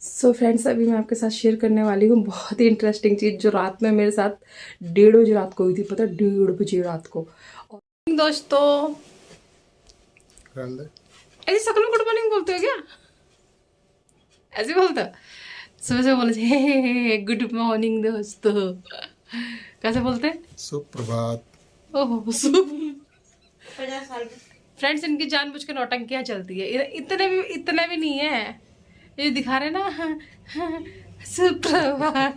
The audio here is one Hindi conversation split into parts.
सो फ्रेंड्स, अभी मैं आपके साथ शेयर करने वाली हूँ बहुत ही इंटरेस्टिंग चीज़ जो रात में मेरे साथ 1:30 बजे रात को हुई थी। पता है, 1:30 बजे रात को। दोस्तों, ऐसे सकल में गुड मॉर्निंग बोलते हो क्या? ऐसे बोलते हो? सुबह सुबह बोले हे गुड मॉर्निंग दोस्तों। कैसे बोलते हैं? सुप्रभात। ओहो फ्रेंड्स, इनकी जानबूझ के नौटंकियां चलती है। इतने भी नहीं है। ये दिखा रहे ना, सुप्रभात।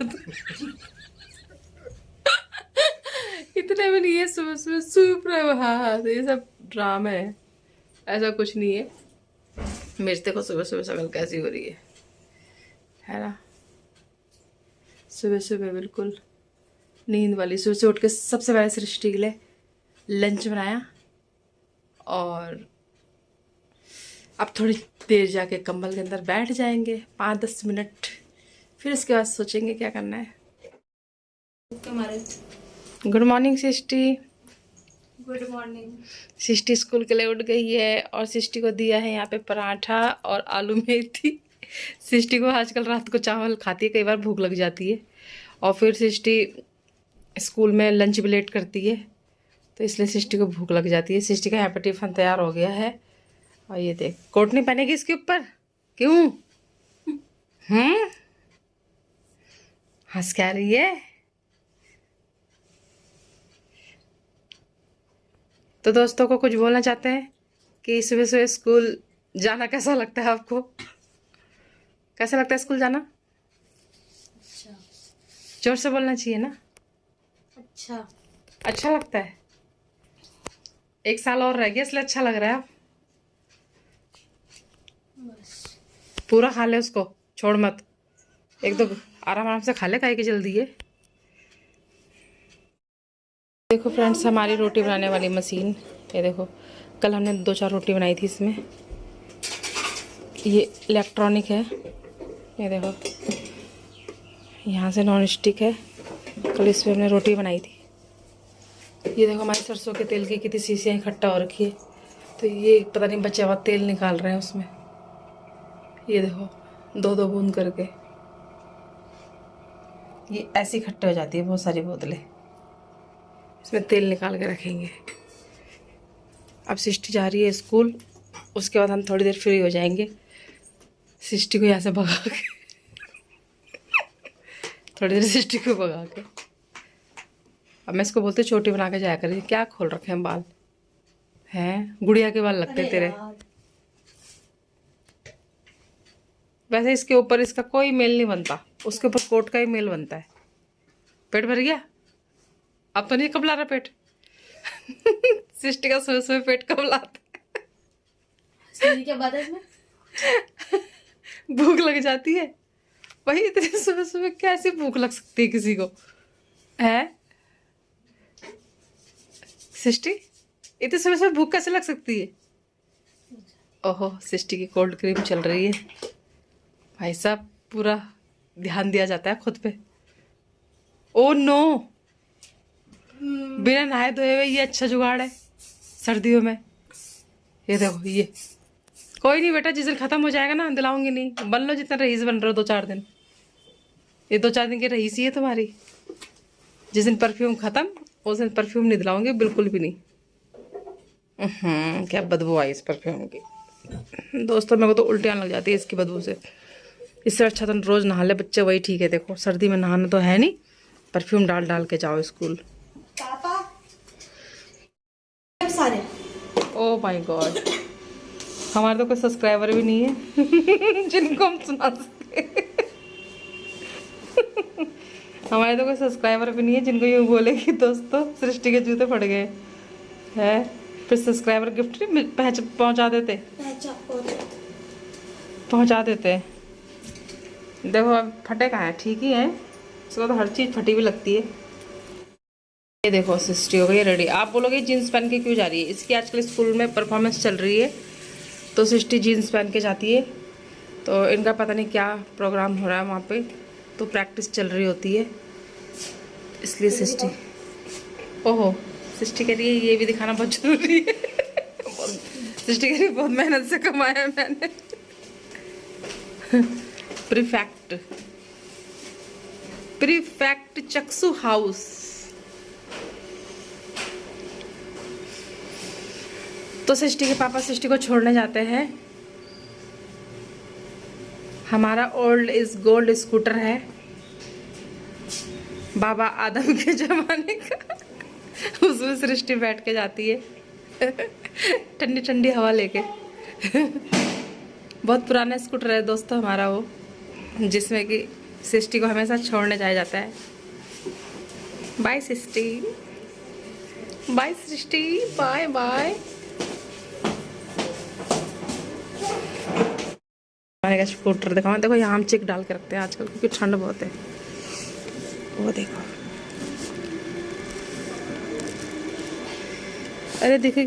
इतने भी नहीं है सुबह सुबह सुप्रभात। ये सब ड्रामा है, ऐसा कुछ नहीं है। मेरे देखो सुबह सुबह शक्ल कैसी हो रही है ना। सुबह सुबह बिल्कुल नींद वाली। सुबह से उठ के सबसे पहले सृष्टि के लिए लंच बनाया और अब थोड़ी देर जाके कंबल के अंदर बैठ जाएंगे 5-10 मिनट। फिर इसके बाद सोचेंगे क्या करना है। Good morning Srishti. Good morning. Srishti school के लिए उठ गई है और सृष्टि को दिया है यहाँ पे पराठा और आलू मेथी। सृष्टि को आजकल रात को चावल खाती है, कई बार भूख लग जाती है और फिर सृष्टि स्कूल में लंच भी लेट करती है, तो इसलिए सृष्टि को भूख लग जाती है। सृष्टि का यहाँ पे टिफिन तैयार हो गया है और ये देख, कोट नहीं पहनेगी इसके ऊपर? क्यों? हंस क्या रही है? तो दोस्तों को कुछ बोलना चाहते हैं कि सुबह सुबह स्कूल जाना कैसा लगता है आपको? कैसा लगता है स्कूल जाना? अच्छा। जोर से बोलना चाहिए ना। अच्छा। अच्छा लगता है। 1 साल और रह गया इसलिए अच्छा लग रहा है। बस। पूरा खा ले उसको, छोड़ मत। एक दो आराम आराम से खा ले, काहे की जल्दी है। देखो फ्रेंड्स, हमारी रोटी बनाने वाली मशीन, ये देखो। कल हमने 2-4 रोटी बनाई थी इसमें। ये इलेक्ट्रॉनिक है, ये देखो। यहाँ से नॉन स्टिक है। कल इसमें हमने रोटी बनाई थी। ये देखो हमारी सरसों के तेल की कितनी शीशियाँ इकट्ठा हो रखी है, तो ये पता नहीं बचा हुआ तेल निकाल रहे हैं उसमें। ये देखो 2-2 बूंद करके ये ऐसी इकट्ठे हो जाती है बहुत सारी बोतलें। इसमें तेल निकाल के रखेंगे। अब सृष्टि जा रही है स्कूल, उसके बाद हम थोड़ी देर फ्री हो जाएंगे। सृष्टि को यहाँ से भगा के थोड़ी देर सृष्टि को भगा के अब मैं इसको बोलती छोटी बना के जाया करिए। क्या खोल रखे हैं बाल? हैं गुड़िया के बाल लगते तेरे। वैसे इसके ऊपर इसका कोई मेल नहीं बनता, उसके ऊपर कोट का ही मेल बनता है। पेट भर गया? अब तो नहीं कब ला रहा पेट? सृष्टि का सुबह सुबह पेट कब लाता है? क्या बात है इसमें? भूख लग जाती है। वही इतनी सुबह सुबह कैसी भूख लग सकती है किसी को? है सृष्टि, इतनी सुबह सुबह भूख कैसे लग सकती है? ओहो, सृष्टि की कोल्ड क्रीम चल रही है। भाई साहब, पूरा ध्यान दिया जाता है खुद पे। ओ नो, बिना नहाए धोए हुए ये अच्छा जुगाड़ है सर्दियों में। ये देखो, ये कोई नहीं बेटा, जिस दिन खत्म हो जाएगा ना दिलाऊंगी नहीं। बन लो जितना रईस बन रहे हो 2-4 दिन। ये 2-4 दिन की रईस ही है तुम्हारी। जिस दिन परफ्यूम खत्म उस दिन परफ्यूम नहीं दिलाऊंगी, बिल्कुल भी नहीं। क्या बदबू आई इस परफ्यूम की। दोस्तों, मेरे को तो उल्टियाँ लग जाती है इसकी बदबू से। इससे अच्छा तो रोज़ नहा ले बच्चे, वही ठीक है। देखो सर्दी में नहाना तो है नहीं, परफ्यूम डाल डाल के जाओ स्कूल। पापा सारे। ओ माय गॉड, हमारे तो कोई सब्सक्राइबर भी नहीं है जिनको हम सुना सके। हमारे तो कोई सब्सक्राइबर भी नहीं है जिनको यूँ बोले कि दोस्तों सृष्टि के जूते फट गए हैं। फिर सब्सक्राइबर गिफ्ट नहीं पहुंचा देते। पहुंचा देते। देखो अब फटे कहाँ हैं, ठीक ही हैं। इसको तो हर चीज़ फटी हुई लगती है। ये देखो सृष्टि हो गई रेडी। आप बोलोगे जीन्स पहन के क्यों जा रही है? इसकी आजकल स्कूल में परफॉर्मेंस चल रही है, तो सृष्टि जीन्स पहन के जाती है। तो इनका पता नहीं क्या प्रोग्राम हो रहा है वहाँ पे, तो प्रैक्टिस चल रही होती है, इसलिए सृष्टि। ओहो, सृष्टि के लिए ये भी दिखाना बहुत जरूरी है। सृष्टि के लिए बहुत मेहनत से कमाया है मैंने। Prefect prefect Chaksu house. तो सृष्टि के पापा सृष्टि को छोड़ने जाते हैं। हमारा ओल्ड इज गोल्ड स्कूटर है, बाबा आदम के जमाने का। उसमें सृष्टि बैठ के जाती है ठंडी ठंडी हवा लेके। बहुत पुराना स्कूटर है दोस्तों हमारा वो, जिसमें कि सृष्टि को हमेशा छोड़ने जाया जाता है। बाय सृष्टि, बाय सृष्टि, बाय बाय। हमारे का स्कूटर दिखाओ, देखो यहाँ हम चिक डाल के रखते हैं आजकल क्योंकि ठंड बहुत है। वो देखो, अरे देखो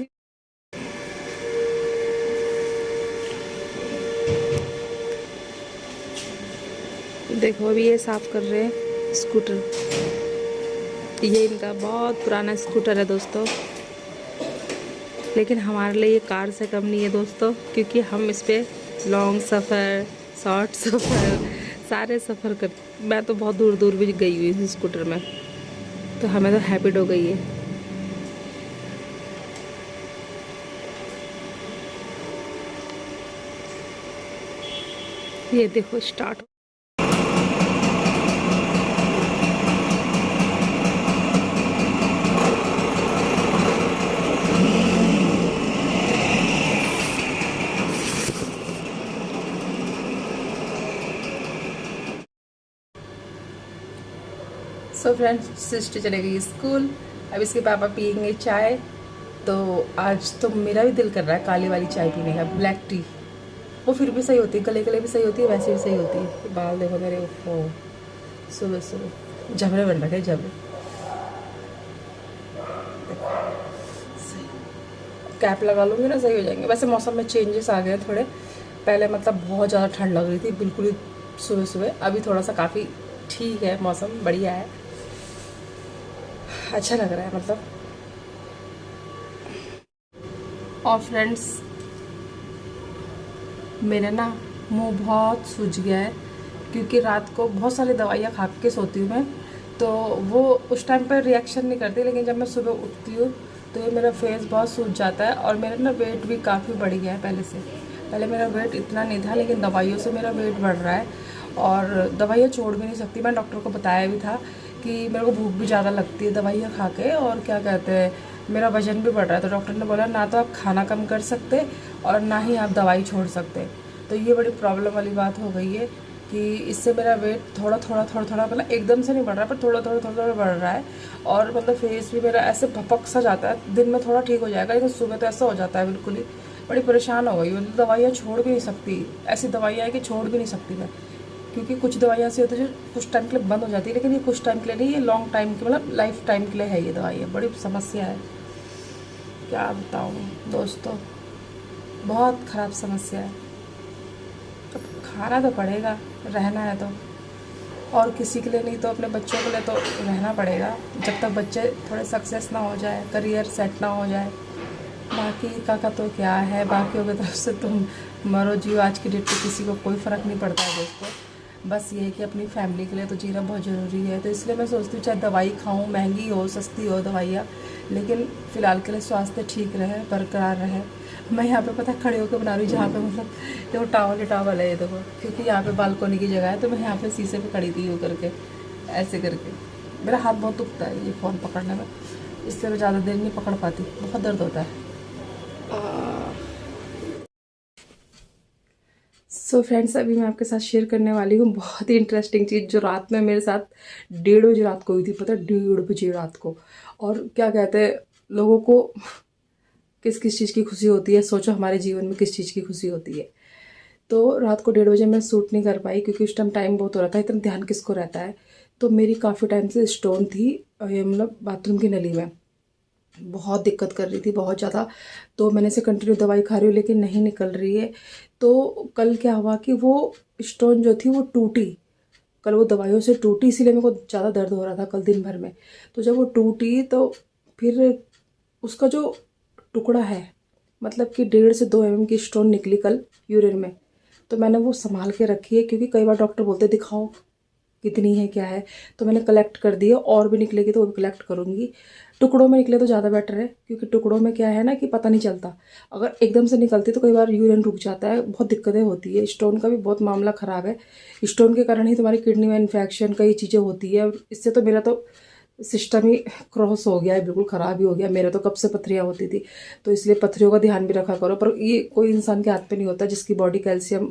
देखो अभी ये साफ कर रहे हैं स्कूटर। ये इनका बहुत पुराना स्कूटर है दोस्तों, लेकिन हमारे लिए ये कार से कम नहीं है दोस्तों, क्योंकि हम इस पे लॉन्ग सफ़र, शॉर्ट सफ़र, सारे सफ़र कर। मैं तो बहुत दूर दूर भी गई हुई इस स्कूटर में, तो हमें तो हैबिट हो गई है। ये देखो स्टार्ट। सो फ्रेंड्स, सिस्टर चले गई स्कूल, अब इसके पापा पियेंगे चाय। तो आज तो मेरा भी दिल कर रहा है काली वाली चाय पीने का, ब्लैक टी। वो फिर भी सही होती है, गले गले भी सही होती है, वैसे भी सही होती है। बाल देखो मेरे, ओहो सुबह सुबह झबरे बन रखे, झबरे। कैप लगा लूँगी ना सही हो जाएंगे। वैसे मौसम में चेंजेस आ गए थोड़े, पहले मतलब बहुत ज़्यादा ठंड लग रही थी बिल्कुल ही सुबह सुबह, अभी थोड़ा सा काफ़ी ठीक है, मौसम बढ़िया है, अच्छा लग रहा है मतलब। और फ्रेंड्स, मेरा ना मुंह बहुत सूज गया है, क्योंकि रात को बहुत सारी दवाइयाँ खा के सोती हूँ मैं, तो वो उस टाइम पर रिएक्शन नहीं करती, लेकिन जब मैं सुबह उठती हूँ तो ये मेरा फेस बहुत सूज जाता है। और मेरा ना वेट भी काफ़ी बढ़ गया है पहले से। पहले मेरा वेट इतना नहीं था, लेकिन दवाइयों से मेरा वेट बढ़ रहा है, और दवाइयाँ छोड़ भी नहीं सकती। मैं डॉक्टर को बताया भी था कि मेरे को भूख भी ज़्यादा लगती है दवाइयाँ खा के, और क्या कहते हैं मेरा वज़न भी बढ़ रहा है। तो डॉक्टर ने बोला ना तो आप खाना कम कर सकते और ना ही आप दवाई छोड़ सकते। तो ये बड़ी प्रॉब्लम वाली बात हो गई है कि इससे मेरा वेट थोड़ा थोड़ा मतलब एकदम से नहीं बढ़ रहा है, पर थोड़ा थोड़ा बढ़ रहा है। और मतलब फेस भी मेरा ऐसे भपक सा जाता है, दिन में थोड़ा ठीक हो जाएगा, लेकिन सुबह तो ऐसा हो जाता है बिल्कुल ही। बड़ी परेशान हो गई हूँ, दवाइयाँ छोड़ भी नहीं सकती। ऐसी दवाइयाँ है कि छोड़ भी नहीं सकती मैं, क्योंकि कुछ दवाइयाँ ऐसी होती है जो कुछ टाइम के लिए बंद हो जाती है, लेकिन ये कुछ टाइम के लिए नहीं, ये लॉन्ग टाइम के मतलब लाइफ टाइम के लिए है ये दवाइयाँ। बड़ी समस्या है, क्या बताऊँ दोस्तों, बहुत ख़राब समस्या है। तो खाना तो पड़ेगा, रहना है तो, और किसी के लिए नहीं तो अपने बच्चों के लिए तो रहना पड़ेगा, जब तक बच्चे थोड़े सक्सेस ना हो जाए, करियर सेट ना हो जाए। बाकी का तो क्या है, बाकियों की तरफ से तुम मरो जियो, आज की डेट पे किसी को कोई फ़र्क नहीं पड़ता है दोस्तों। बस ये है कि अपनी फैमिली के लिए तो जीना बहुत ज़रूरी है। तो इसलिए मैं सोचती हूँ चाहे दवाई खाऊं, महंगी हो सस्ती हो दवाइयाँ, लेकिन फ़िलहाल के लिए स्वास्थ्य ठीक रहे, बरकरार रहे। मैं यहाँ पे पता खड़े होकर बना रही हूँ, जहाँ पे मतलब देखो टावल है ये देखो, क्योंकि यहाँ पे बालकोनी की जगह है, तो मैं यहाँ पे शीशे पे खड़ी थी यूँ करके, ऐसे करके। मेरा हाथ बहुत दुखता है ये फ़ोन पकड़ने में, इसलिए मैं ज़्यादा देर नहीं पकड़ पाती, बहुत दर्द होता है। सो फ्रेंड्स, अभी मैं आपके साथ शेयर करने वाली हूँ बहुत ही इंटरेस्टिंग चीज़, जो रात में मेरे साथ 1:30 बजे रात को हुई थी, पता है 1:30 बजे रात को। और क्या कहते हैं, लोगों को किस किस चीज़ की खुशी होती है, सोचो हमारे जीवन में किस चीज़ की खुशी होती है। तो रात को 1:30 बजे मैं शूट नहीं कर पाई, क्योंकि उस टाइम बहुत हो रहा था, इतना ध्यान किसको रहता है। तो मेरी काफ़ी टाइम से स्टोन थी, ये मतलब बाथरूम की नली में बहुत दिक्कत कर रही थी, बहुत ज़्यादा। तो मैंने से कंटिन्यू दवाई खा रही हूँ, लेकिन नहीं निकल रही है। तो कल क्या हुआ कि वो स्टोन जो थी वो टूटी, कल वो दवाइयों से टूटी, इसीलिए मेरे को ज़्यादा दर्द हो रहा था कल दिन भर में। तो जब वो टूटी तो फिर उसका जो टुकड़ा है, मतलब कि 1.5 से 2 mm की स्टोन निकली कल यूरिन में। तो मैंने वो संभाल के रखी है, क्योंकि कई बार डॉक्टर बोलते दिखाओ कितनी है क्या है, तो मैंने कलेक्ट कर दी है। और भी निकलेगी तो वो भी कलेक्ट करूँगी। टुकड़ों में निकले तो ज़्यादा बेटर है, क्योंकि टुकड़ों में क्या है ना कि पता नहीं चलता। अगर एकदम से निकलती तो कई बार यूरिन रुक जाता है, बहुत दिक्कतें होती है। स्टोन का भी बहुत मामला ख़राब है। स्टोन के कारण ही तुम्हारी किडनी में इन्फेक्शन कई चीज़ें होती है। और इससे तो मेरा तो सिस्टम ही क्रॉस हो गया है, बिल्कुल ख़राब ही हो गया। मेरा तो कब से पथरियाँ होती थी, तो इसलिए पथरियों का ध्यान भी रखा करो। पर ये कोई इंसान के हाथ पे नहीं होता जिसकी बॉडी कैल्शियम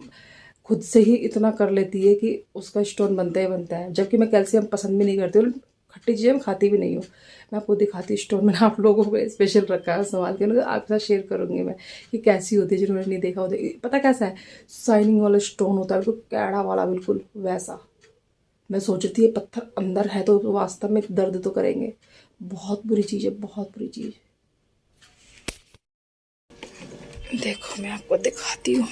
खुद से ही इतना कर लेती है कि उसका स्टोन बनता ही बनता है। जबकि मैं कैल्शियम पसंद भी नहीं करती हूँ, खट्टी चीज़ें मैं खाती भी नहीं हूँ। मैं आपको दिखाती स्टोन, मैंने आप लोगों को स्पेशल रखा है संभाल के, आपके साथ शेयर करूँगी मैं कि कैसी होती है। जिन्होंने नहीं देखा होता, पता कैसा है, शाइनिंग वाला स्टोन होता है, बिल्कुल कैड़ा वाला, बिल्कुल वैसा। मैं सोच रही थी ये पत्थर अंदर है तो वास्तव में दर्द तो करेंगे। बहुत बुरी चीज़ है, बहुत बुरी चीज़। देखो मैं आपको दिखाती हूँ,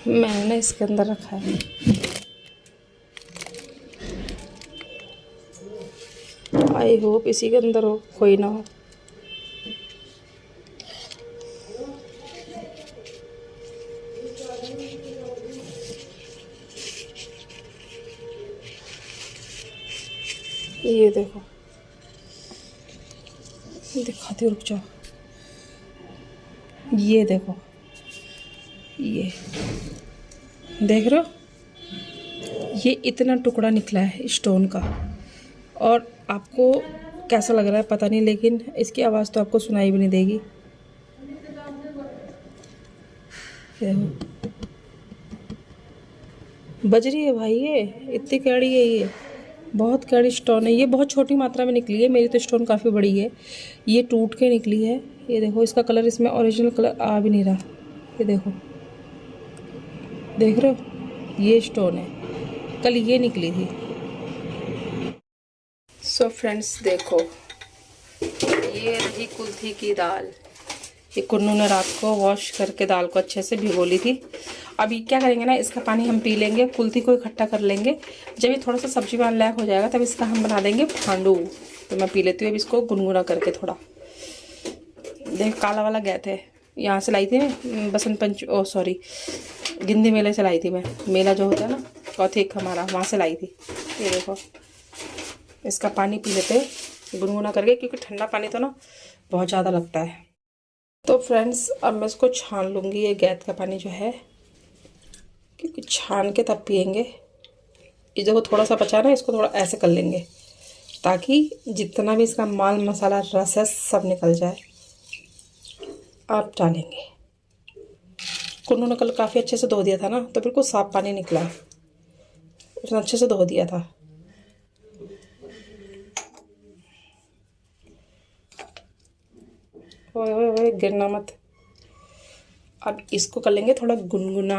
मैंने इसके अंदर रखा है। आई होप इसी के अंदर हो, कोई ना हो। ये देखो, दिखाती हूँ, रुक जाओ। ये देखो, ये देख रहे हो, ये इतना टुकड़ा निकला है स्टोन का। और आपको कैसा लग रहा है पता नहीं, लेकिन इसकी आवाज़ तो आपको सुनाई भी नहीं देगी। देखो बज रही है भाई, ये इतनी कैड़ी है, ये बहुत कैड़ी स्टोन है। ये बहुत छोटी मात्रा में निकली है, मेरी तो स्टोन काफ़ी बड़ी है। ये टूट के निकली है। ये देखो, इसका कलर इसमें ओरिजिनल कलर आ भी नहीं रहा। ये देखो, देख रहे हो, ये स्टोन है, कल ये निकली थी। सो फ्रेंड्स देखो, ये रही कुल्थी की दाल। ये कुन्नू ने रात को वॉश करके दाल को अच्छे से भिगो ली थी। अभी क्या करेंगे ना, इसका पानी हम पी लेंगे, कुल्थी को इकट्ठा कर लेंगे। जब ये थोड़ा सा सब्जी वाला लायक हो जाएगा तब इसका हम बना देंगे फांडू। तो मैं पी लेती हूँ अब इसको गुनगुना करके थोड़ा। देख, काला वाला गया थे, यहाँ से लाई थी मैं, बसंत पंच ओ सॉरी गिंदी मेले से लाई थी मैं। मेला जो होता है ना कौथिक हमारा, वहाँ से लाई थी। ये देखो, इसका पानी पी लेते गुनगुना करके, क्योंकि ठंडा पानी तो ना बहुत ज़्यादा लगता है। तो फ्रेंड्स अब मैं इसको छान लूँगी, ये गैस का पानी जो है, क्योंकि छान के तब पियेंगे। ये देखो थोड़ा सा बचा ना, इसको थोड़ा ऐसे कर लेंगे ताकि जितना भी इसका माल मसाला रस है सब निकल जाए। आप डालेंगे, कुन्नू ने कल काफ़ी अच्छे से धो दिया था ना, तो बिल्कुल साफ पानी निकला, उसने अच्छे से धो दिया था। ओए ओए ओए, गिरना मत। अब इसको कर लेंगे थोड़ा गुनगुना।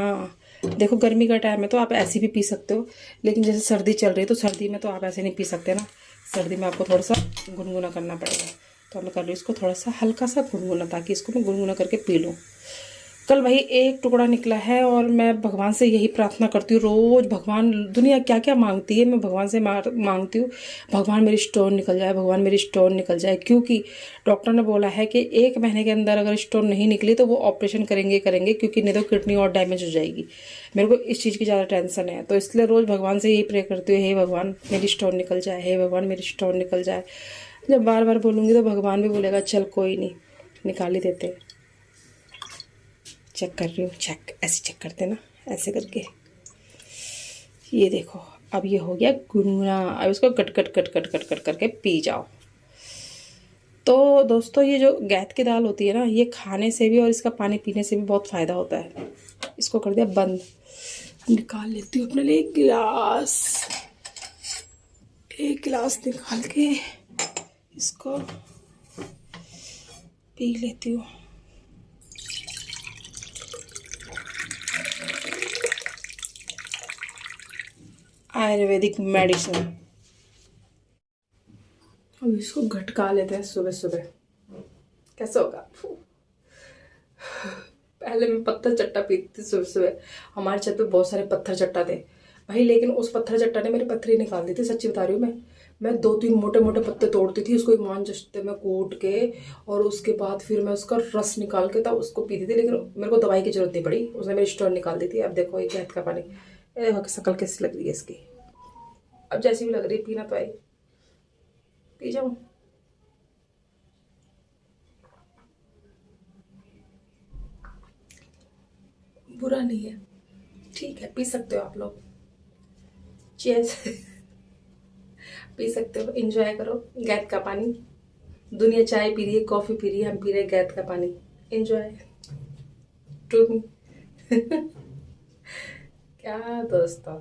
देखो गर्मी का टाइम है तो आप ऐसे भी पी सकते हो, लेकिन जैसे सर्दी चल रही है तो सर्दी में तो आप ऐसे नहीं पी सकते ना, सर्दी में आपको थोड़ा सा गुनगुना करना पड़ेगा। तो मैं कर रही हूँ इसको थोड़ा सा हल्का सा गुनगुना, ताकि इसको मैं गुनगुना करके पी लूँ। कल भाई एक टुकड़ा निकला है, और मैं भगवान से यही प्रार्थना करती हूँ रोज़। भगवान दुनिया क्या क्या मांगती है, मैं भगवान से मांगती हूँ, भगवान मेरी स्टोन निकल जाए, भगवान मेरी स्टोन निकल जाए। क्योंकि डॉक्टर ने बोला है कि 1 महीने के अंदर अगर स्टोन नहीं निकली तो वो ऑपरेशन करेंगे, क्योंकि नहीं तो किडनी और डैमेज हो जाएगी। मेरे को इस चीज़ की ज़्यादा टेंशन है, तो इसलिए रोज़ भगवान से यही प्रे करती हूँ, हे भगवान मेरी स्टोन निकल जाए, हे भगवान मेरी स्टोन निकल जाए। जब बार बार बोलूँगी तो भगवान भी बोलेगा चल कोई नहीं, निकाल ही देते। चेक कर रही हूँ, चेक ऐसे चेक करते ना, ऐसे करके। ये देखो अब ये हो गया गुनगुना। अब इसको cut cut cut cut cut cut करके पी जाओ। तो दोस्तों ये जो गैत की दाल होती है ना, ये खाने से भी और इसका पानी पीने से भी बहुत फ़ायदा होता है। इसको कर दिया बंद, निकाल लेती हूँ अपने लिए एक गिलास निकाल के इसको पी लेती हूँ। आयुर्वेदिक मेडिसिन। अब इसको घटका लेते हैं सुबह सुबह, कैसा होगा। पहले मैं पत्थर चट्टा पीती थी सुबह सुबह, हमारे छत पे बहुत सारे पत्थर चट्टा थे भाई, लेकिन उस पत्थर चट्टा ने मेरी पत्थरी निकाल दी थी, सच्ची बता रही हूँ मैं। मैं 2-3 मोटे मोटे पत्ते तोड़ती थी, उसको ईमान जश्ते में कूट के, और उसके बाद फिर मैं उसका रस निकाल के तब उसको पीती थी। लेकिन मेरे को दवाई की जरूरत नहीं पड़ी, उसने मेरी स्टोन निकाल दी थी। अब देखो ये कैद का पानी, ये देखो शक्ल कैसी लग रही है इसकी। अब जैसी भी लग रही है, पीना तो आई, पी जाऊँ। बुरा नहीं है, ठीक है, पी सकते हो आप लोग। चीयर्स। पी सकते हो, एंजॉय करो गैद का पानी। दुनिया चाय पी रही है, कॉफी पी रही है, हम पी रहे हैं गैद का पानी। Enjoy to me. क्या दोस्तों,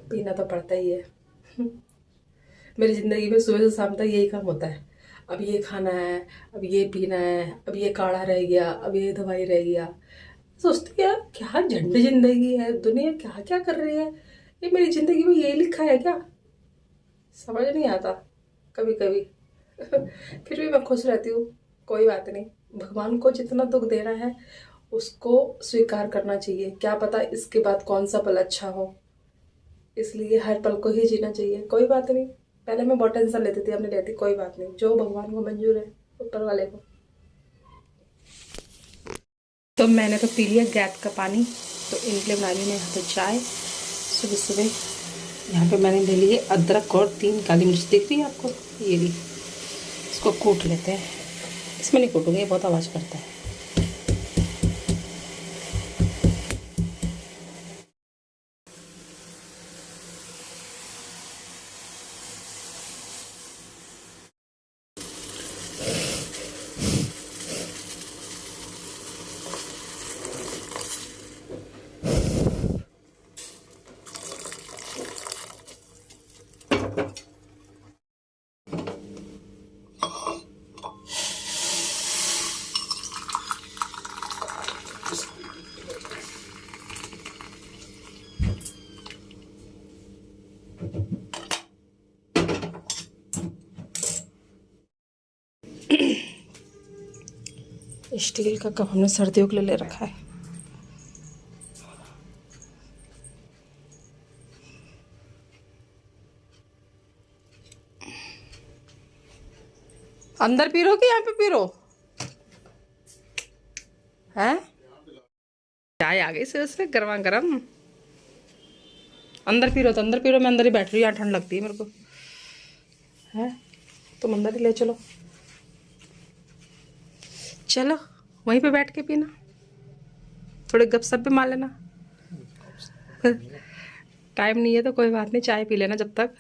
पीना तो पड़ता ही है। मेरी ज़िंदगी में सुबह से शाम तक यही काम होता है। अब ये खाना है, अब ये पीना है, अब ये काढ़ा रह गया, अब ये दवाई रह गया। सोचती यार क्या झंड जिंदगी है, दुनिया क्या क्या कर रही है, ये मेरी ज़िंदगी में यही लिखा है क्या? समझ नहीं आता कभी कभी। फिर भी मैं खुश रहती हूँ, कोई बात नहीं। भगवान को जितना दुख देना है उसको स्वीकार करना चाहिए, क्या पता इसके बाद कौन सा पल अच्छा हो, इसलिए हर पल को ही जीना चाहिए। कोई बात नहीं, पहले मैं बहुत टेंशन लेती थी, अब नहीं लेती। कोई बात नहीं, जो भगवान को मंजूर है, ऊपर वाले को। तो मैंने तो पी लिया गैद का पानी, तो इनके लिए बना ली मैं यहाँ पे चाय सुबह सुबह। यहाँ पे मैंने ले लिए अदरक और 3 काली मिर्च, दिख रही है आपको, ये ली। इसको कूट लेते हैं, इसमें नहीं कूटूंगी, ये बहुत आवाज़ करता है। स्टील का कप हमने सर्दियों के लिए ले रखा है। अंदर पी रो कि यहाँ पे पी रो है? चाय आ गई से गर्मा गर्म। अंदर पी रो तो अंदर पी रो, मैं अंदर ही बैठ रही हूँ, यहाँ ठंड लगती है मेरे को। है तुम अंदर ही ले चलो, चलो वहीं पे बैठ के पीना, थोड़े गपशप भी मार लेना। टाइम नहीं है तो कोई बात नहीं, चाय पी लेना जब तक।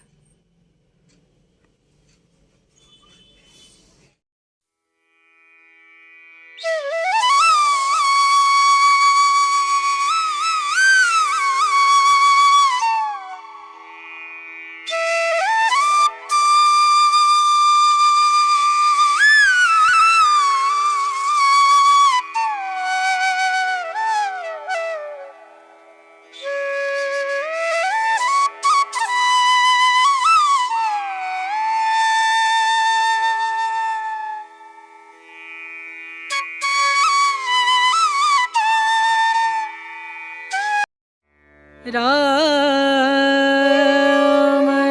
राम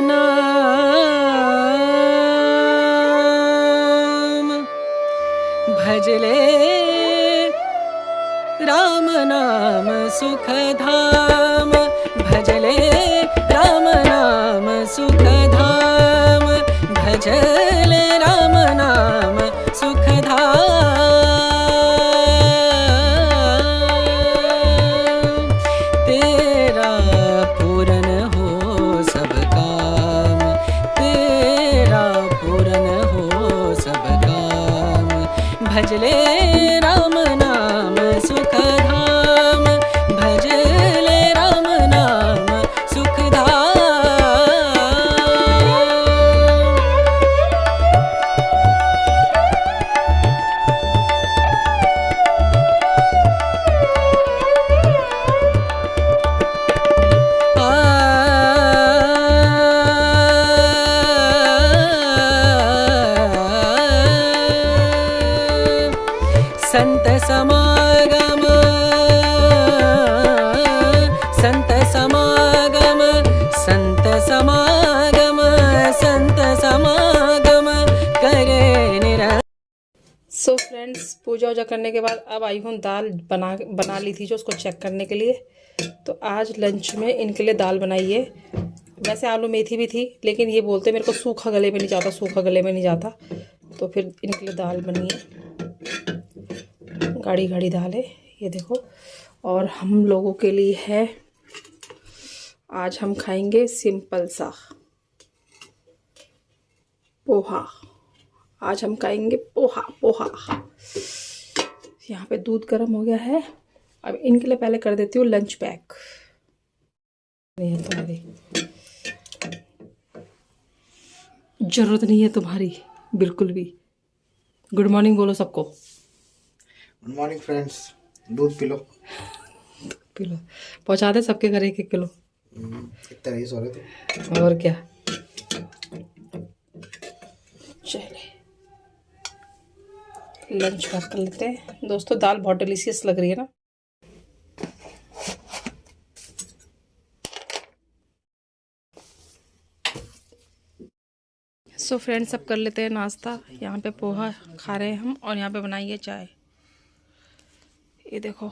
नाम भजले, राम नाम सुख धाम भजले, राम नाम सुख धाम भजले, राम नाम सुख धाम। तेरा पूरन हो सब काम, तेरा पूरन हो सब काम भजले, राम नाम सुख धाम भजले, राम नाम पूजा वूजा करने के बाद अब आई हूँ दाल बना ली थी जो, उसको चेक करने के लिए। तो आज लंच में इनके लिए दाल बनाई है। वैसे आलू मेथी भी थी, लेकिन ये बोलते मेरे को सूखा गले में नहीं जाता, सूखा गले में नहीं जाता, तो फिर इनके लिए दाल बनी है। गाढ़ी गाढ़ी दाल है ये देखो। और हम लोगों के लिए है, आज हम खाएंगे सिंपल सा पोहा। आज हम खाएंगे पोहा। यहाँ पे दूध गर्म हो गया है। अब इनके लिए पहले कर देती हूँ लंच पैक। नहीं है तुम्हारी जरूरत नहीं है तुम्हारी बिल्कुल भी। गुड मॉर्निंग बोलो सबको। Good morning friends. दूध पी लो। P low. पहुँचा दे सबके घर 1-1 किलो। इतना ही सो रहे थे। और क्या। चले लंच पैक कर लेते हैं। दोस्तों दाल बहुत डिलीशियस लग रही है ना। सो फ्रेंड्स सब कर लेते हैं नाश्ता। यहाँ पे पोहा खा रहे हैं हम, और यहाँ पे बनाई है चाय। ये देखो